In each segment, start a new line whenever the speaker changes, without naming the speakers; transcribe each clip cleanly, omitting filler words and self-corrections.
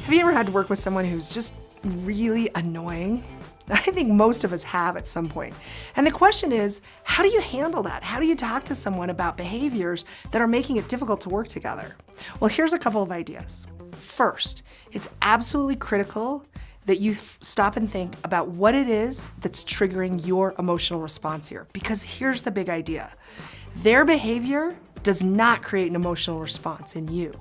Have you ever had to work with someone who's just really annoying? I think most of us have at some point. And the question is, how do you handle that? How do you talk to someone about behaviors that are making it difficult to work together? Well, here's a couple of ideas. First, it's absolutely critical that you stop and think about what it is that's triggering your emotional response here. Because here's the big idea. Their behavior does not create an emotional response in you.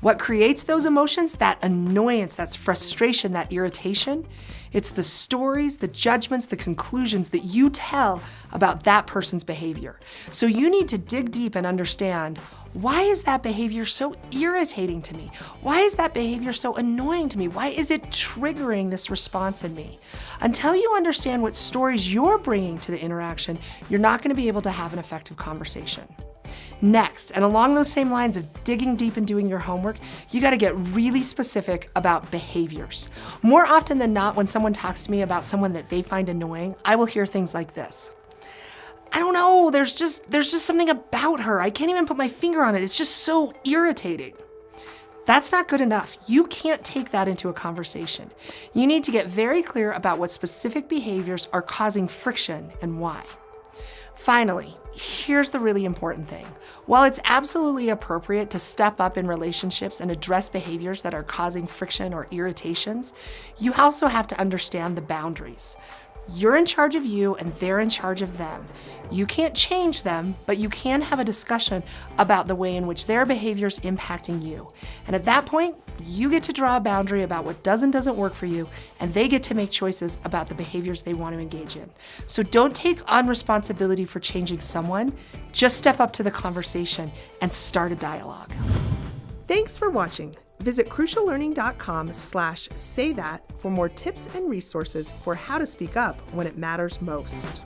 What creates those emotions, that annoyance, that frustration, that irritation, it's the stories, the judgments, the conclusions that you tell about that person's behavior. So you need to dig deep and understand, why is that behavior so irritating to me? Why is that behavior so annoying to me? Why is it triggering this response in me? Until you understand what stories you're bringing to the interaction, you're not going to be able to have an effective conversation. Next, and along those same lines of digging deep and doing your homework, you got to get really specific about behaviors. More often than not, when someone talks to me about someone that they find annoying, I will hear things like this. I don't know, there's just something about her. I can't even put my finger on it. It's just so irritating. That's not good enough. You can't take that into a conversation. You need to get very clear about what specific behaviors are causing friction and why. Finally, here's the really important thing. While it's absolutely appropriate to step up in relationships and address behaviors that are causing friction or irritations, you also have to understand the boundaries. You're in charge of you and they're in charge of them. You can't change them, but you can have a discussion about the way in which their behavior is impacting you. And at that point, you get to draw a boundary about what does and doesn't work for you, and they get to make choices about the behaviors they want to engage in. So don't take on responsibility for changing someone. Just step up to the conversation and start a dialogue. Thanks for watching. Visit cruciallearning.com/saythat for more tips and resources for how to speak up when it matters most.